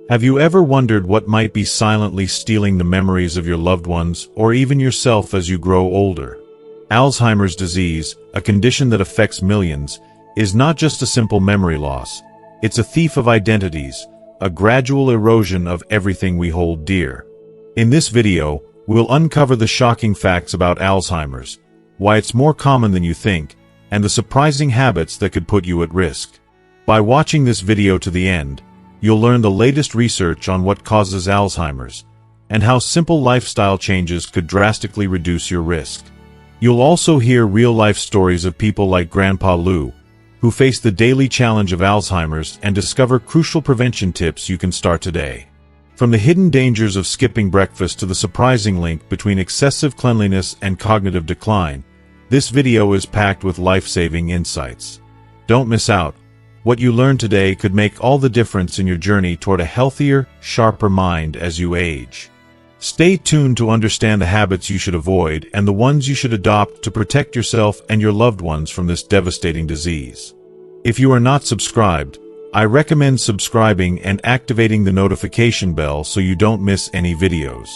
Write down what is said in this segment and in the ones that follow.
Have you ever wondered what might be silently stealing the memories of your loved ones or even yourself as you grow older? Alzheimer's disease, a condition that affects millions, is not just a simple memory loss. It's a thief of identities, a gradual erosion of everything we hold dear. In this video, we'll uncover the shocking facts about Alzheimer's, why it's more common than you think, and the surprising habits that could put you at risk. By watching this video to the end, you'll learn the latest research on what causes Alzheimer's, and how simple lifestyle changes could drastically reduce your risk. You'll also hear real-life stories of people like Grandpa Lou, who face the daily challenge of Alzheimer's and discover crucial prevention tips you can start today. From the hidden dangers of skipping breakfast to the surprising link between excessive cleanliness and cognitive decline, this video is packed with life-saving insights. Don't miss out. What you learn today could make all the difference in your journey toward a healthier, sharper mind as you age. Stay tuned to understand the habits you should avoid and the ones you should adopt to protect yourself and your loved ones from this devastating disease. If you are not subscribed, I recommend subscribing and activating the notification bell so you don't miss any videos.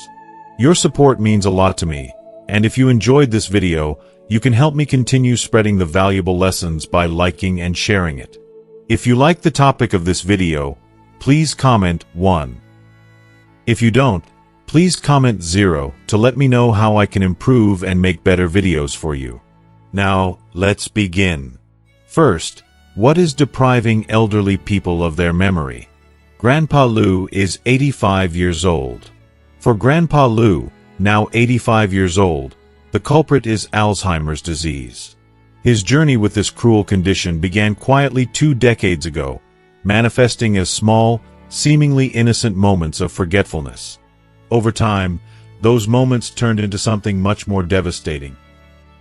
Your support means a lot to me, and if you enjoyed this video, you can help me continue spreading the valuable lessons by liking and sharing it. If you like the topic of this video, please comment 1. If you don't, please comment 0 to let me know how I can improve and make better videos for you. Now, let's begin. First, what is depriving elderly people of their memory? Grandpa Lou is 85 years old. For Grandpa Lou, now 85 years old, the culprit is Alzheimer's disease. His journey with this cruel condition began quietly 2 decades ago, manifesting as small, seemingly innocent moments of forgetfulness. Over time, those moments turned into something much more devastating,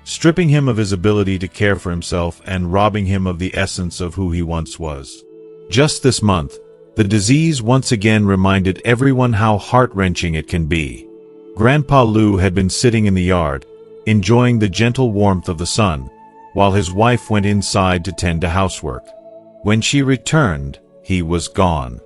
stripping him of his ability to care for himself and robbing him of the essence of who he once was. Just this month, the disease once again reminded everyone how heart-wrenching it can be. Grandpa Lou had been sitting in the yard, enjoying the gentle warmth of the sun, while his wife went inside to tend to housework. When she returned, he was gone.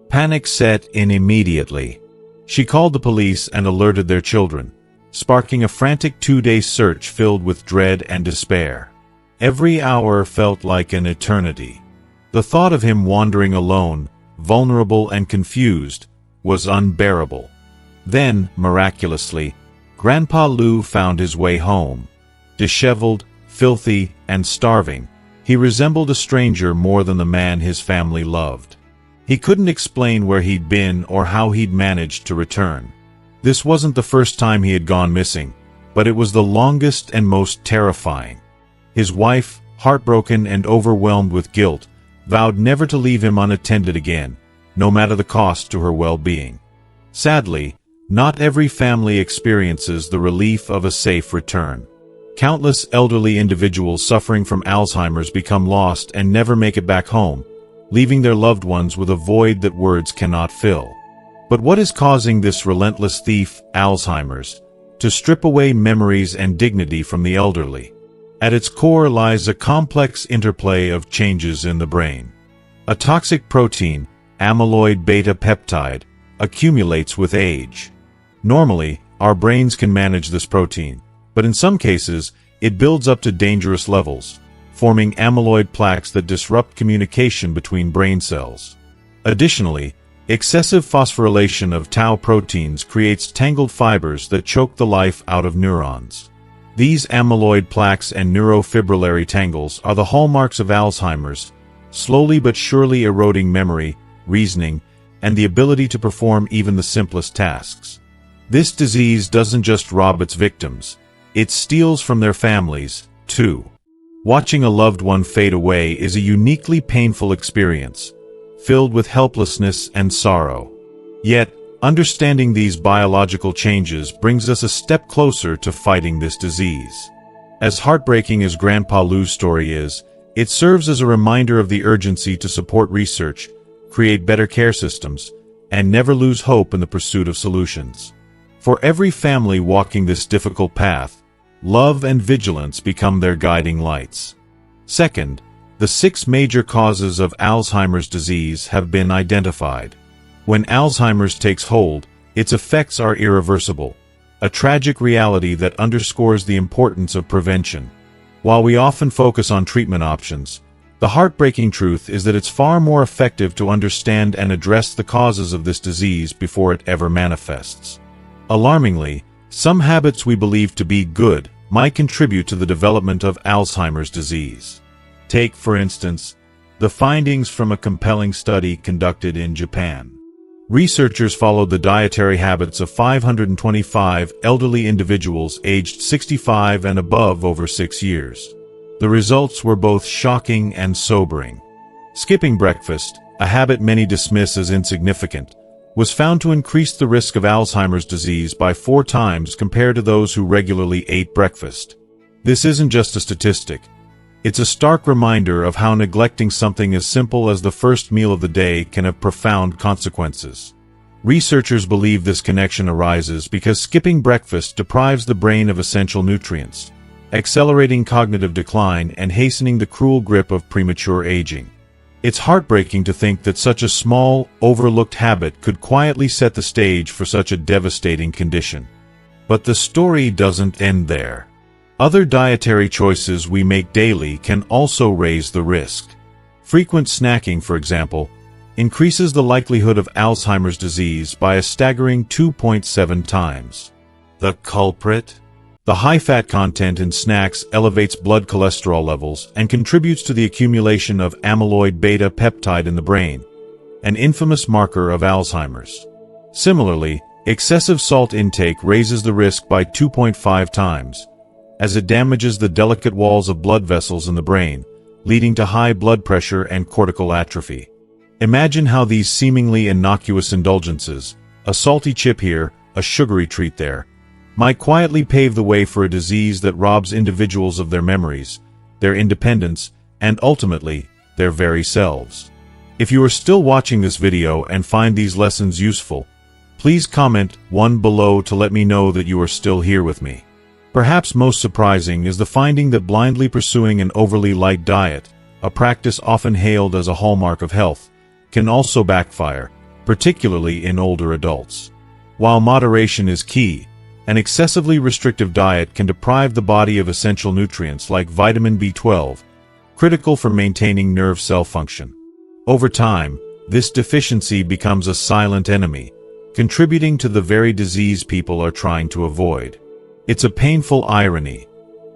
Panic set in immediately. She called the police and alerted their children, sparking a frantic 2-day search filled with dread and despair. Every hour felt like an eternity. The thought of him wandering alone, vulnerable and confused, was unbearable. Then, miraculously, Grandpa Lou found his way home. Disheveled, filthy, and starving, he resembled a stranger more than the man his family loved. He couldn't explain where he'd been or how he'd managed to return. This wasn't the first time he had gone missing, but it was the longest and most terrifying. His wife, heartbroken and overwhelmed with guilt, vowed never to leave him unattended again, no matter the cost to her well-being. Sadly, not every family experiences the relief of a safe return. Countless elderly individuals suffering from Alzheimer's become lost and never make it back home, leaving their loved ones with a void that words cannot fill. But what is causing this relentless thief, Alzheimer's, to strip away memories and dignity from the elderly? At its core lies a complex interplay of changes in the brain. A toxic protein, amyloid beta peptide, accumulates with age. Normally, our brains can manage this protein, but in some cases, it builds up to dangerous levels, forming amyloid plaques that disrupt communication between brain cells. Additionally, excessive phosphorylation of tau proteins creates tangled fibers that choke the life out of neurons. These amyloid plaques and neurofibrillary tangles are the hallmarks of Alzheimer's, slowly but surely eroding memory, reasoning, and the ability to perform even the simplest tasks. This disease doesn't just rob its victims, it steals from their families, too. Watching a loved one fade away is a uniquely painful experience, filled with helplessness and sorrow. Yet, understanding these biological changes brings us a step closer to fighting this disease. As heartbreaking as Grandpa Lou's story is, it serves as a reminder of the urgency to support research, create better care systems, and never lose hope in the pursuit of solutions. For every family walking this difficult path, love and vigilance become their guiding lights. Second, the 6 major causes of Alzheimer's disease have been identified. When Alzheimer's takes hold, its effects are irreversible, a tragic reality that underscores the importance of prevention. While we often focus on treatment options, the heartbreaking truth is that it's far more effective to understand and address the causes of this disease before it ever manifests. Alarmingly, some habits we believe to be good might contribute to the development of Alzheimer's disease. Take, for instance, the findings from a compelling study conducted in Japan. Researchers followed the dietary habits of 525 elderly individuals aged 65 and above over 6 years. The results were both shocking and sobering. Skipping breakfast, a habit many dismiss as insignificant, was found to increase the risk of Alzheimer's disease by 4 times compared to those who regularly ate breakfast. This isn't just a statistic. It's a stark reminder of how neglecting something as simple as the first meal of the day can have profound consequences. Researchers believe this connection arises because skipping breakfast deprives the brain of essential nutrients, accelerating cognitive decline and hastening the cruel grip of premature aging. It's heartbreaking to think that such a small, overlooked habit could quietly set the stage for such a devastating condition. But the story doesn't end there. Other dietary choices we make daily can also raise the risk. Frequent snacking, for example, increases the likelihood of Alzheimer's disease by a staggering 2.7 times. The culprit? The high-fat content in snacks elevates blood cholesterol levels and contributes to the accumulation of amyloid beta peptide in the brain, an infamous marker of Alzheimer's. Similarly, excessive salt intake raises the risk by 2.5 times, as it damages the delicate walls of blood vessels in the brain, leading to high blood pressure and cortical atrophy. Imagine how these seemingly innocuous indulgences, a salty chip here, a sugary treat there, might quietly pave the way for a disease that robs individuals of their memories, their independence, and ultimately, their very selves. If you are still watching this video and find these lessons useful, please comment 1 below to let me know that you are still here with me. Perhaps most surprising is the finding that blindly pursuing an overly light diet, a practice often hailed as a hallmark of health, can also backfire, particularly in older adults. While moderation is key, an excessively restrictive diet can deprive the body of essential nutrients like vitamin B12, critical for maintaining nerve cell function. Over time, this deficiency becomes a silent enemy, contributing to the very disease people are trying to avoid. It's a painful irony.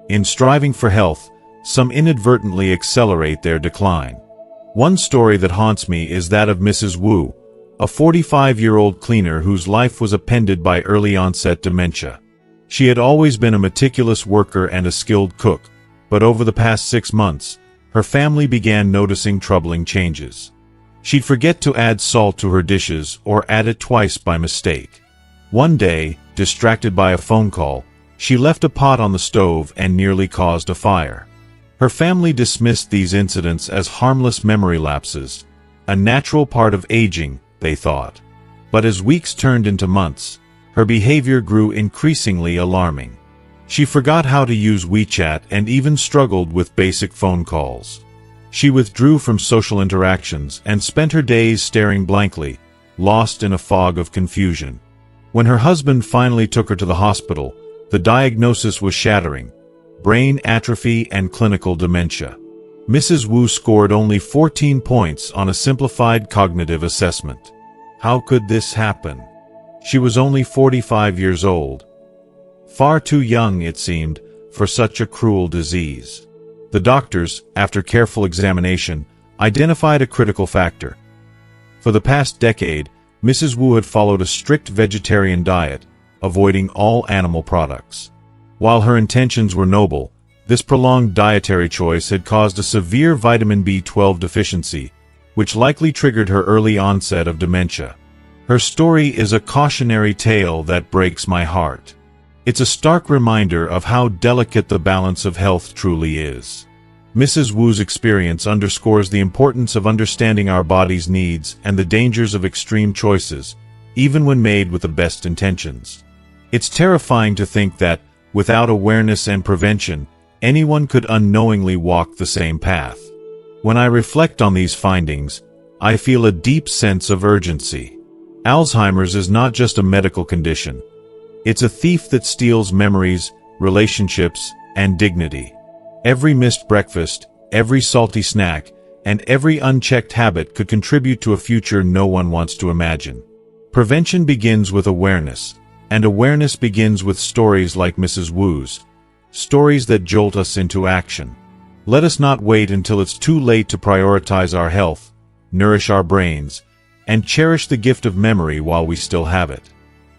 In striving for health, some inadvertently accelerate their decline. One story that haunts me is that of Mrs. Wu, a 45-year-old cleaner whose life was appended by early-onset dementia. She had always been a meticulous worker and a skilled cook, but over the past 6 months, her family began noticing troubling changes. She'd forget to add salt to her dishes or add it twice by mistake. One day, distracted by a phone call, she left a pot on the stove and nearly caused a fire. Her family dismissed these incidents as harmless memory lapses, a natural part of aging, they thought. But as weeks turned into months, her behavior grew increasingly alarming. She forgot how to use WeChat and even struggled with basic phone calls. She withdrew from social interactions and spent her days staring blankly, lost in a fog of confusion. When her husband finally took her to the hospital, the diagnosis was shattering: brain atrophy and clinical dementia. Mrs. Wu scored only 14 points on a simplified cognitive assessment. How could this happen? She was only 45 years old. Far too young, it seemed, for such a cruel disease. The doctors, after careful examination, identified a critical factor. For the past decade, Mrs. Wu had followed a strict vegetarian diet, avoiding all animal products. While her intentions were noble, this prolonged dietary choice had caused a severe vitamin B12 deficiency, which likely triggered her early onset of dementia. Her story is a cautionary tale that breaks my heart. It's a stark reminder of how delicate the balance of health truly is. Mrs. Wu's experience underscores the importance of understanding our body's needs and the dangers of extreme choices, even when made with the best intentions. It's terrifying to think that, without awareness and prevention, anyone could unknowingly walk the same path. When I reflect on these findings, I feel a deep sense of urgency. Alzheimer's is not just a medical condition. It's a thief that steals memories, relationships, and dignity. Every missed breakfast, every salty snack, and every unchecked habit could contribute to a future no one wants to imagine. Prevention begins with awareness, and awareness begins with stories like Mrs. Wu's, stories that jolt us into action. Let us not wait until it's too late to prioritize our health, nourish our brains, and cherish the gift of memory while we still have it.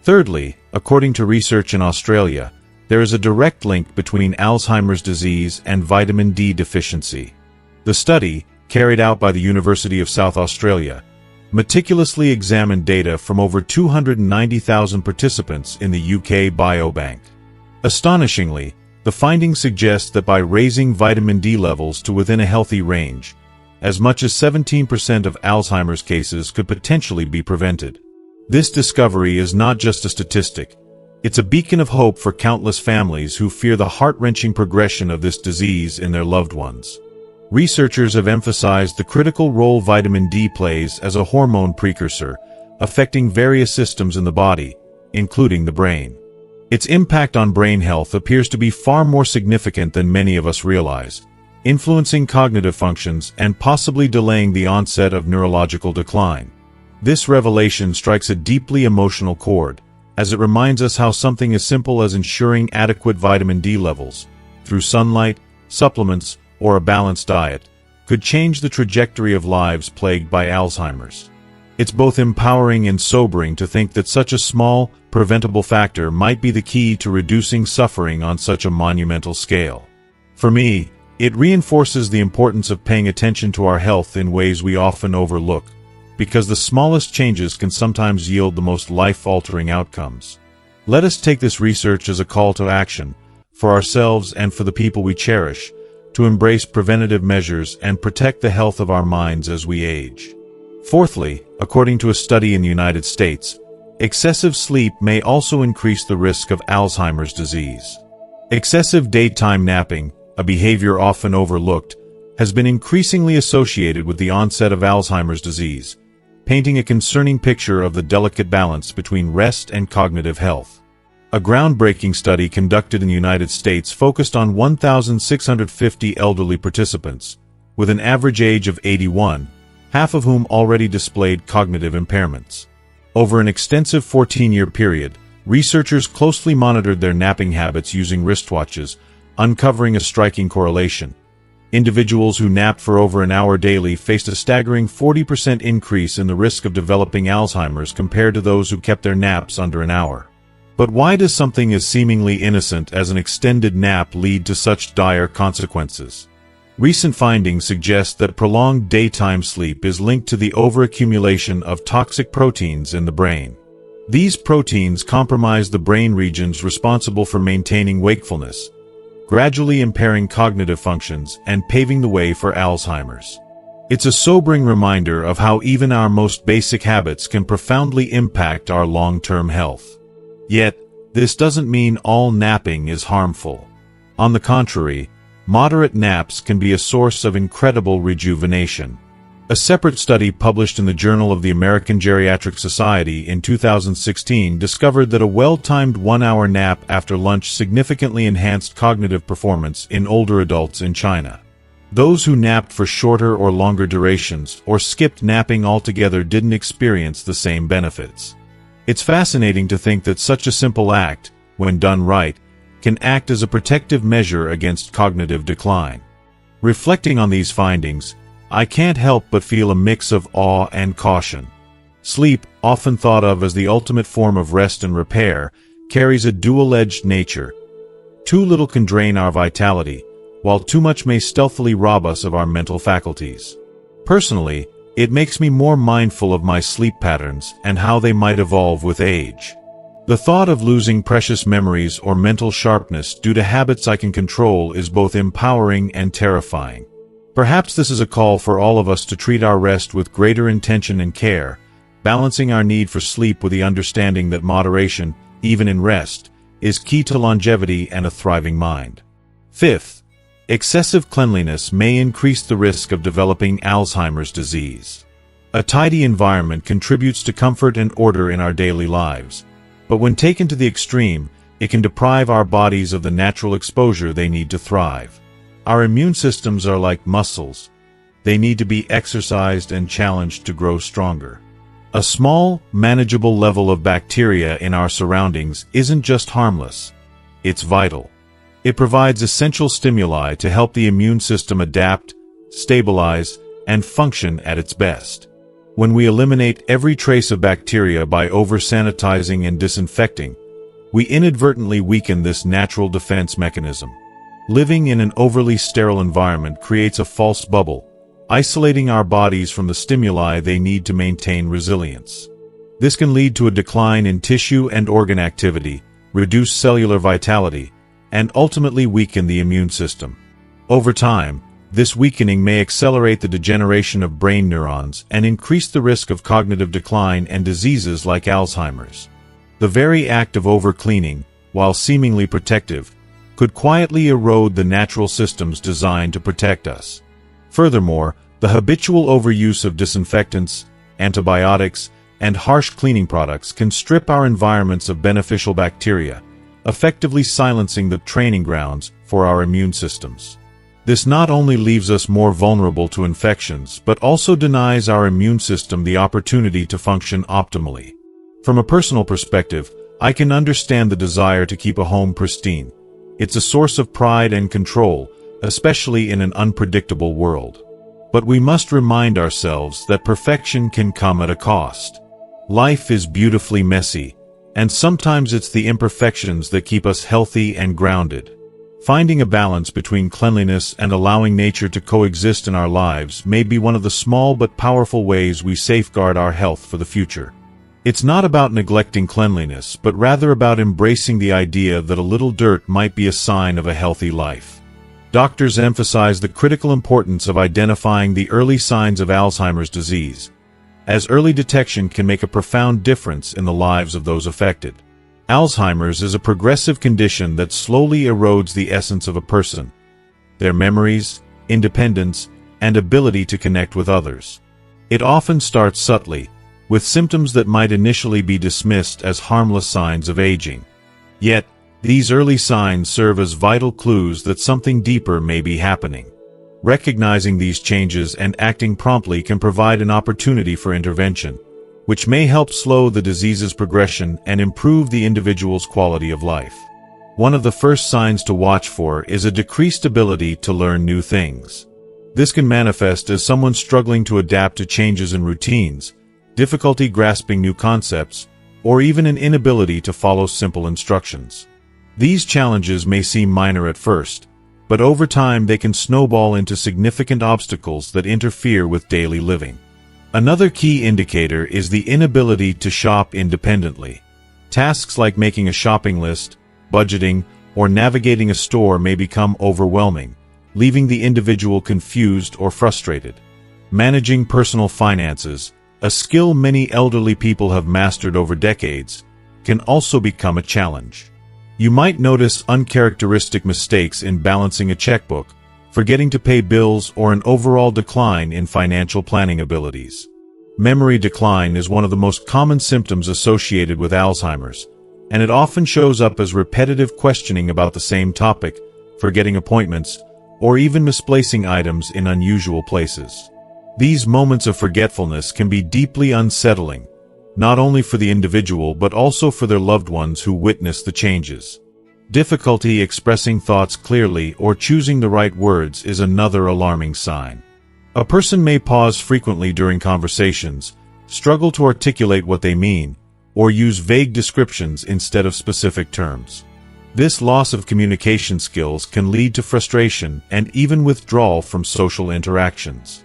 Thirdly, according to research in Australia, there is a direct link between Alzheimer's disease and vitamin D deficiency. The study, carried out by the University of South Australia, meticulously examined data from over 290,000 participants in the UK Biobank. Astonishingly, the findings suggest that by raising vitamin D levels to within a healthy range, as much as 17% of Alzheimer's cases could potentially be prevented. This discovery is not just a statistic. It's a beacon of hope for countless families who fear the heart-wrenching progression of this disease in their loved ones. Researchers have emphasized the critical role vitamin D plays as a hormone precursor, affecting various systems in the body, including the brain. Its impact on brain health appears to be far more significant than many of us realize, influencing cognitive functions and possibly delaying the onset of neurological decline. This revelation strikes a deeply emotional chord, as it reminds us how something as simple as ensuring adequate vitamin D levels, through sunlight, supplements, or a balanced diet, could change the trajectory of lives plagued by Alzheimer's. It's both empowering and sobering to think that such a small, preventable factor might be the key to reducing suffering on such a monumental scale. For me, it reinforces the importance of paying attention to our health in ways we often overlook, because the smallest changes can sometimes yield the most life-altering outcomes. Let us take this research as a call to action, for ourselves and for the people we cherish, to embrace preventative measures and protect the health of our minds as we age. Fourthly, according to a study in the United States, excessive sleep may also increase the risk of Alzheimer's disease. Excessive daytime napping, a behavior often overlooked, has been increasingly associated with the onset of Alzheimer's disease, painting a concerning picture of the delicate balance between rest and cognitive health. A groundbreaking study conducted in the United States focused on 1,650 elderly participants, with an average age of 81, half of whom already displayed cognitive impairments. Over an extensive 14-year period, researchers closely monitored their napping habits using wristwatches, uncovering a striking correlation. Individuals who napped for over an hour daily faced a staggering 40% increase in the risk of developing Alzheimer's compared to those who kept their naps under an hour. But why does something as seemingly innocent as an extended nap lead to such dire consequences? Recent findings suggest that prolonged daytime sleep is linked to the overaccumulation of toxic proteins in the brain. These proteins compromise the brain regions responsible for maintaining wakefulness, gradually impairing cognitive functions and paving the way for Alzheimer's. It's a sobering reminder of how even our most basic habits can profoundly impact our long-term health. Yet, this doesn't mean all napping is harmful. On the contrary, moderate naps can be a source of incredible rejuvenation. A separate study published in the Journal of the American Geriatric Society in 2016 discovered that a well-timed 1-hour nap after lunch significantly enhanced cognitive performance in older adults in China. Those who napped for shorter or longer durations or skipped napping altogether didn't experience the same benefits. It's fascinating to think that such a simple act, when done right, can act as a protective measure against cognitive decline. Reflecting on these findings, I can't help but feel a mix of awe and caution. Sleep, often thought of as the ultimate form of rest and repair, carries a dual-edged nature. Too little can drain our vitality, while too much may stealthily rob us of our mental faculties. Personally, it makes me more mindful of my sleep patterns and how they might evolve with age. The thought of losing precious memories or mental sharpness due to habits I can control is both empowering and terrifying. Perhaps this is a call for all of us to treat our rest with greater intention and care, balancing our need for sleep with the understanding that moderation, even in rest, is key to longevity and a thriving mind. Fifth, excessive cleanliness may increase the risk of developing Alzheimer's disease. A tidy environment contributes to comfort and order in our daily lives. But when taken to the extreme, it can deprive our bodies of the natural exposure they need to thrive. Our immune systems are like muscles. They need to be exercised and challenged to grow stronger. A small, manageable level of bacteria in our surroundings isn't just harmless. It's vital. It provides essential stimuli to help the immune system adapt, stabilize, and function at its best. When we eliminate every trace of bacteria by over-sanitizing and disinfecting, we inadvertently weaken this natural defense mechanism. Living in an overly sterile environment creates a false bubble, isolating our bodies from the stimuli they need to maintain resilience. This can lead to a decline in tissue and organ activity, reduce cellular vitality, and ultimately weaken the immune system. Over time, this weakening may accelerate the degeneration of brain neurons and increase the risk of cognitive decline and diseases like Alzheimer's. The very act of over-cleaning, while seemingly protective, could quietly erode the natural systems designed to protect us. Furthermore, the habitual overuse of disinfectants, antibiotics, and harsh cleaning products can strip our environments of beneficial bacteria, effectively silencing the training grounds for our immune systems. This not only leaves us more vulnerable to infections, but also denies our immune system the opportunity to function optimally. From a personal perspective, I can understand the desire to keep a home pristine. It's a source of pride and control, especially in an unpredictable world. But we must remind ourselves that perfection can come at a cost. Life is beautifully messy, and sometimes it's the imperfections that keep us healthy and grounded. Finding a balance between cleanliness and allowing nature to coexist in our lives may be one of the small but powerful ways we safeguard our health for the future. It's not about neglecting cleanliness, but rather about embracing the idea that a little dirt might be a sign of a healthy life. Doctors emphasize the critical importance of identifying the early signs of Alzheimer's disease, as early detection can make a profound difference in the lives of those affected. Alzheimer's is a progressive condition that slowly erodes the essence of a person, their memories, independence, and ability to connect with others. It often starts subtly, with symptoms that might initially be dismissed as harmless signs of aging. Yet, these early signs serve as vital clues that something deeper may be happening. Recognizing these changes and acting promptly can provide an opportunity for intervention, which may help slow the disease's progression and improve the individual's quality of life. One of the first signs to watch for is a decreased ability to learn new things. This can manifest as someone struggling to adapt to changes in routines, difficulty grasping new concepts, or even an inability to follow simple instructions. These challenges may seem minor at first, but over time they can snowball into significant obstacles that interfere with daily living. Another key indicator is the inability to shop independently. Tasks like making a shopping list, budgeting, or navigating a store may become overwhelming, leaving the individual confused or frustrated. Managing personal finances, a skill many elderly people have mastered over decades, can also become a challenge. You might notice uncharacteristic mistakes in balancing a checkbook, forgetting to pay bills, or an overall decline in financial planning abilities. Memory decline is one of the most common symptoms associated with Alzheimer's, and it often shows up as repetitive questioning about the same topic, forgetting appointments, or even misplacing items in unusual places. These moments of forgetfulness can be deeply unsettling, not only for the individual but also for their loved ones who witness the changes. Difficulty expressing thoughts clearly or choosing the right words is another alarming sign. A person may pause frequently during conversations, struggle to articulate what they mean, or use vague descriptions instead of specific terms. This loss of communication skills can lead to frustration and even withdrawal from social interactions.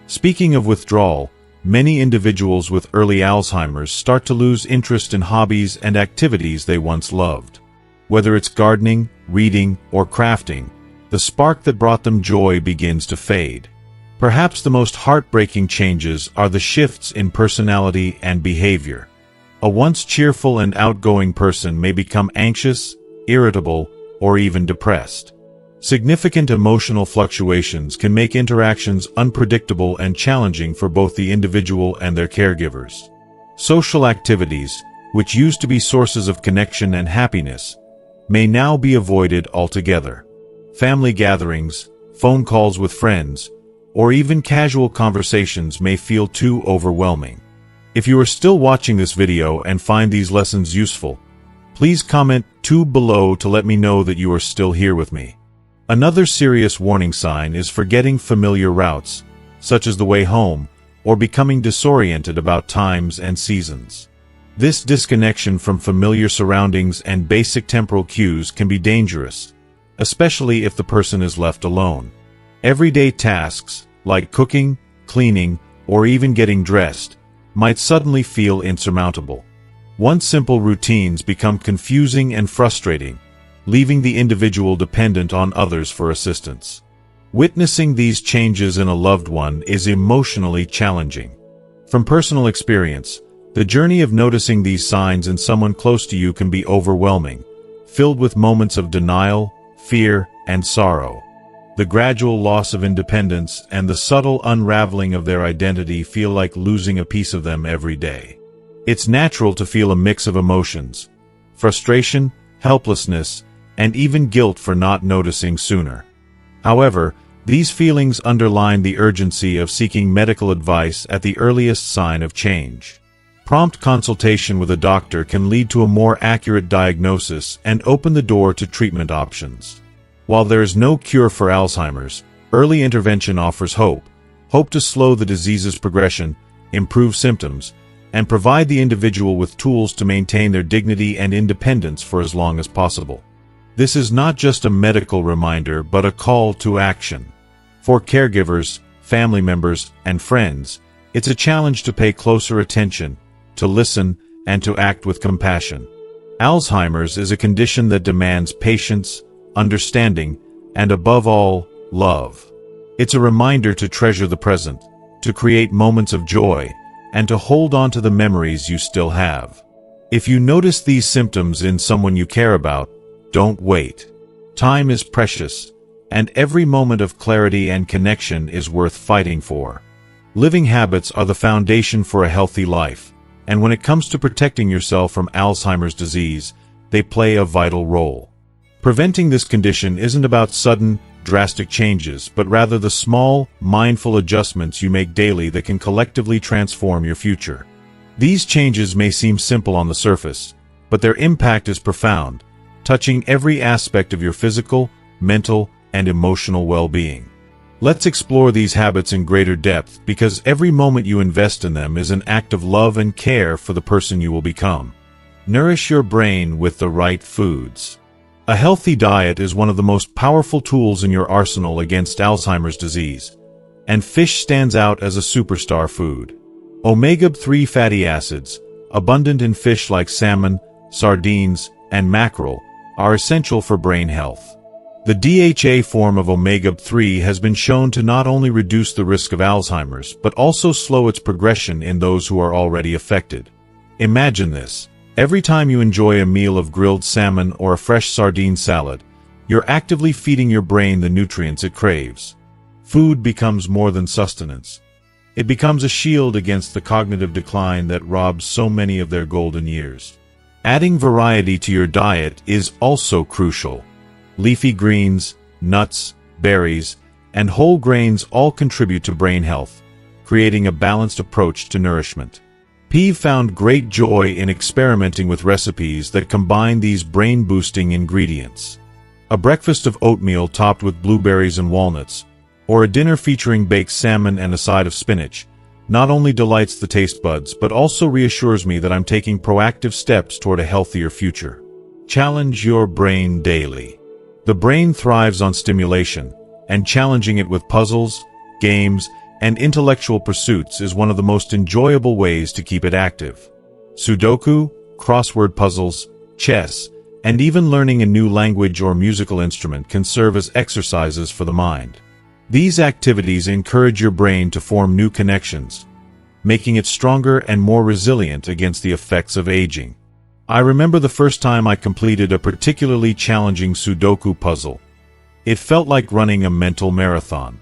Speaking of withdrawal, many individuals with early Alzheimer's start to lose interest in hobbies and activities they once loved. Whether it's gardening, reading, or crafting, the spark that brought them joy begins to fade. Perhaps the most heartbreaking changes are the shifts in personality and behavior. A once cheerful and outgoing person may become anxious, irritable, or even depressed. Significant emotional fluctuations can make interactions unpredictable and challenging for both the individual and their caregivers. Social activities, which used to be sources of connection and happiness, may now be avoided altogether. Family gatherings, phone calls with friends, or even casual conversations may feel too overwhelming. If you are still watching this video and find these lessons useful, please comment below to let me know that you are still here with me. Another serious warning sign is forgetting familiar routes, such as the way home, or becoming disoriented about times and seasons. This disconnection from familiar surroundings and basic temporal cues can be dangerous, especially if the person is left alone. Everyday tasks, like cooking, cleaning, or even getting dressed, might suddenly feel insurmountable. Once simple routines become confusing and frustrating, leaving the individual dependent on others for assistance. Witnessing these changes in a loved one is emotionally challenging. From personal experience, the journey of noticing these signs in someone close to you can be overwhelming, filled with moments of denial, fear, and sorrow. The gradual loss of independence and the subtle unraveling of their identity feel like losing a piece of them every day. It's natural to feel a mix of emotions: frustration, helplessness, and even guilt for not noticing sooner. However, these feelings underline the urgency of seeking medical advice at the earliest sign of change. Prompt consultation with a doctor can lead to a more accurate diagnosis and open the door to treatment options. While there is no cure for Alzheimer's, early intervention offers hope to slow the disease's progression, improve symptoms, and provide the individual with tools to maintain their dignity and independence for as long as possible. This is not just a medical reminder, but a call to action. For caregivers, family members, and friends, it's a challenge to pay closer attention, to listen, and to act with compassion. Alzheimer's is a condition that demands patience, understanding, and above all, love. It's a reminder to treasure the present, to create moments of joy, and to hold on to the memories you still have. If you notice these symptoms in someone you care about, don't wait. Time is precious, and every moment of clarity and connection is worth fighting for. Living habits are the foundation for a healthy life, and when it comes to protecting yourself from Alzheimer's disease, they play a vital role. Preventing this condition isn't about sudden, drastic changes, but rather the small, mindful adjustments you make daily that can collectively transform your future. These changes may seem simple on the surface, but their impact is profound, touching every aspect of your physical, mental, and emotional well-being. Let's explore these habits in greater depth, because every moment you invest in them is an act of love and care for the person you will become. Nourish your brain with the right foods. A healthy diet is one of the most powerful tools in your arsenal against Alzheimer's disease, and fish stands out as a superstar food. Omega-3 fatty acids, abundant in fish like salmon, sardines, and mackerel, are essential for brain health. The DHA form of omega-3 has been shown to not only reduce the risk of Alzheimer's, but also slow its progression in those who are already affected. Imagine this. Every time you enjoy a meal of grilled salmon or a fresh sardine salad, you're actively feeding your brain the nutrients it craves. Food becomes more than sustenance. It becomes a shield against the cognitive decline that robs so many of their golden years. Adding variety to your diet is also crucial. Leafy greens, nuts, berries, and whole grains all contribute to brain health, creating a balanced approach to nourishment. P found great joy in experimenting with recipes that combine these brain-boosting ingredients. A breakfast of oatmeal topped with blueberries and walnuts, or a dinner featuring baked salmon and a side of spinach, not only delights the taste buds but also reassures me that I'm taking proactive steps toward a healthier future. Challenge your brain daily. The brain thrives on stimulation, and challenging it with puzzles, games, and intellectual pursuits is one of the most enjoyable ways to keep it active. Sudoku, crossword puzzles, chess, and even learning a new language or musical instrument can serve as exercises for the mind. These activities encourage your brain to form new connections, making it stronger and more resilient against the effects of aging. I remember the first time I completed a particularly challenging Sudoku puzzle. It felt like running a mental marathon.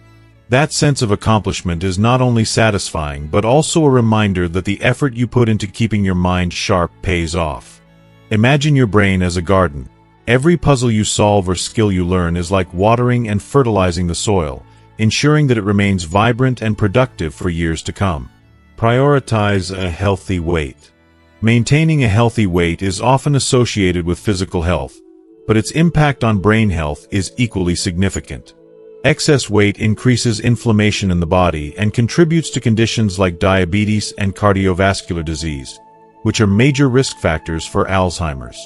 That sense of accomplishment is not only satisfying but also a reminder that the effort you put into keeping your mind sharp pays off. Imagine your brain as a garden. Every puzzle you solve or skill you learn is like watering and fertilizing the soil, ensuring that it remains vibrant and productive for years to come. Prioritize a healthy weight. Maintaining a healthy weight is often associated with physical health, but its impact on brain health is equally significant. Excess weight increases inflammation in the body and contributes to conditions like diabetes and cardiovascular disease, which are major risk factors for Alzheimer's.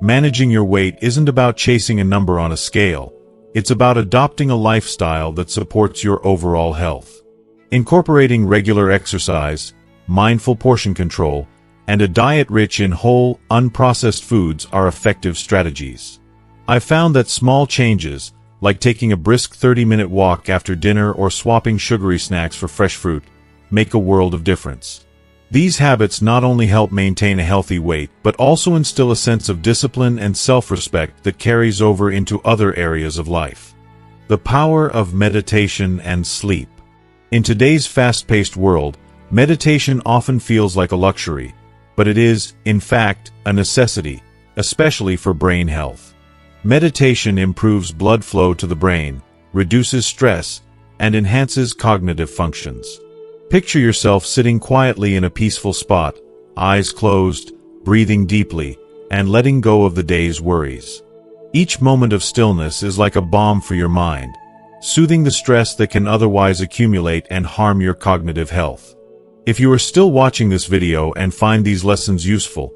Managing your weight isn't about chasing a number on a scale. It's about adopting a lifestyle that supports your overall health. Incorporating regular exercise, mindful portion control, and a diet rich in whole, unprocessed foods are effective strategies. I've found that small changes, like taking a brisk 30-minute walk after dinner or swapping sugary snacks for fresh fruit, make a world of difference. These habits not only help maintain a healthy weight but also instill a sense of discipline and self-respect that carries over into other areas of life. The power of meditation and sleep. In today's fast-paced world, meditation often feels like a luxury, but it is, in fact, a necessity, especially for brain health. Meditation improves blood flow to the brain, reduces stress, and enhances cognitive functions. Picture yourself sitting quietly in a peaceful spot, eyes closed, breathing deeply, and letting go of the day's worries. Each moment of stillness is like a balm for your mind, soothing the stress that can otherwise accumulate and harm your cognitive health. If you are still watching this video and find these lessons useful,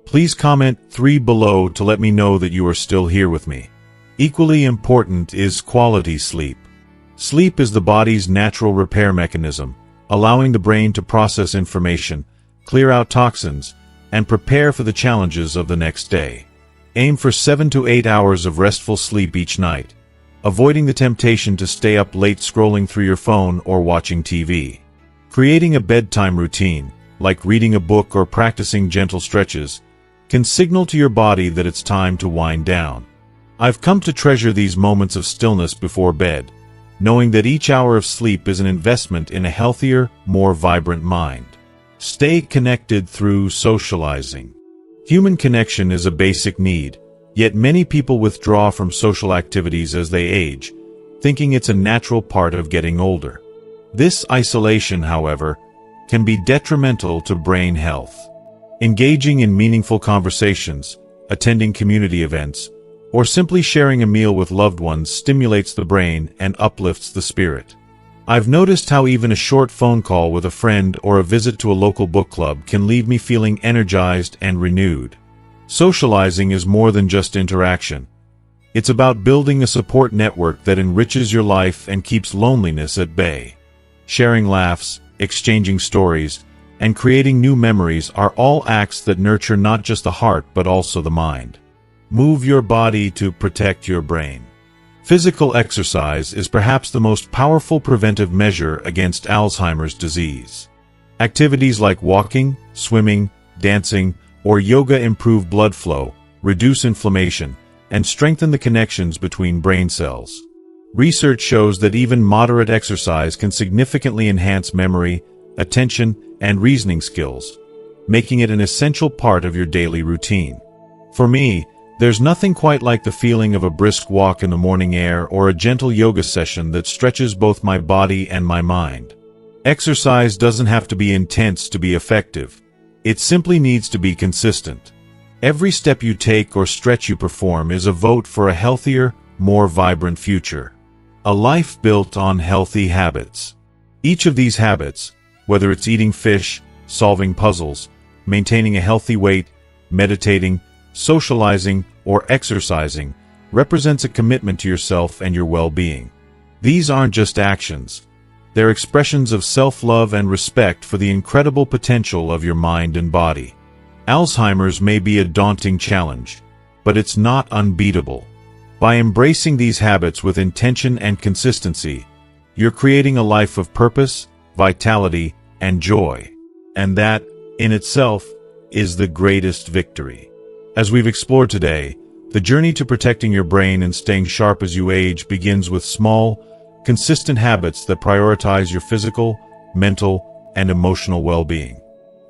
please comment 3 below to let me know that you are still here with me. Equally important is quality sleep. Sleep is the body's natural repair mechanism, allowing the brain to process information, clear out toxins, and prepare for the challenges of the next day. Aim for 7 to 8 hours of restful sleep each night, avoiding the temptation to stay up late scrolling through your phone or watching TV. Creating a bedtime routine, like reading a book or practicing gentle stretches, can signal to your body that it's time to wind down. I've come to treasure these moments of stillness before bed, knowing that each hour of sleep is an investment in a healthier, more vibrant mind. Stay connected through socializing. Human connection is a basic need, yet many people withdraw from social activities as they age, thinking it's a natural part of getting older. This isolation, however, can be detrimental to brain health. Engaging in meaningful conversations, attending community events, or simply sharing a meal with loved ones stimulates the brain and uplifts the spirit. I've noticed how even a short phone call with a friend or a visit to a local book club can leave me feeling energized and renewed. Socializing is more than just interaction. It's about building a support network that enriches your life and keeps loneliness at bay. Sharing laughs, exchanging stories, and creating new memories are all acts that nurture not just the heart but also the mind. Move your body to protect your brain. Physical exercise is perhaps the most powerful preventive measure against Alzheimer's disease. Activities like walking, swimming, dancing, or yoga improve blood flow, reduce inflammation, and strengthen the connections between brain cells. Research shows that even moderate exercise can significantly enhance memory, attention, and reasoning skills, making it an essential part of your daily routine. For me, there's nothing quite like the feeling of a brisk walk in the morning air or a gentle yoga session that stretches both my body and my mind. Exercise doesn't have to be intense to be effective. It simply needs to be consistent. Every step you take or stretch you perform is a vote for a healthier, more vibrant future. A life built on healthy habits. Each of these habits, whether it's eating fish, solving puzzles, maintaining a healthy weight, meditating, socializing, or exercising, represents a commitment to yourself and your well-being. These aren't just actions. They're expressions of self-love and respect for the incredible potential of your mind and body. Alzheimer's may be a daunting challenge, but it's not unbeatable. By embracing these habits with intention and consistency, you're creating a life of purpose, vitality, and joy. And that, in itself, is the greatest victory. As we've explored today, The journey to protecting your brain and staying sharp as you age begins with small, consistent habits that prioritize your physical, mental, and emotional well-being.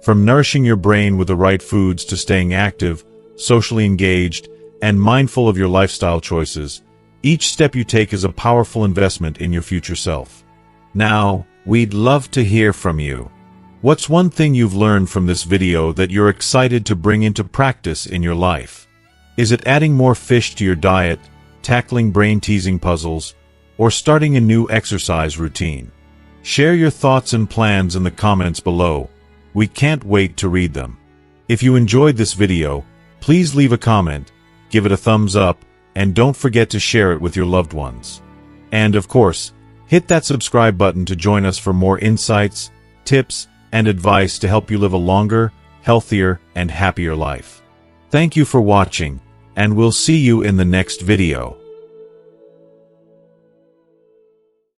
From nourishing your brain with the right foods to staying active, socially engaged, and mindful of your lifestyle choices, each step you take is a powerful investment in your future self. Now, we'd love to hear from you. What's one thing you've learned from this video that you're excited to bring into practice in your life? Is it adding more fish to your diet, tackling brain-teasing puzzles, or starting a new exercise routine? Share your thoughts and plans in the comments below. We can't wait to read them. If you enjoyed this video, please leave a comment, give it a thumbs up, and don't forget to share it with your loved ones. And of course, hit that subscribe button to join us for more insights, tips, and advice to help you live a longer, healthier, and happier life. Thank you for watching, and we'll see you in the next video.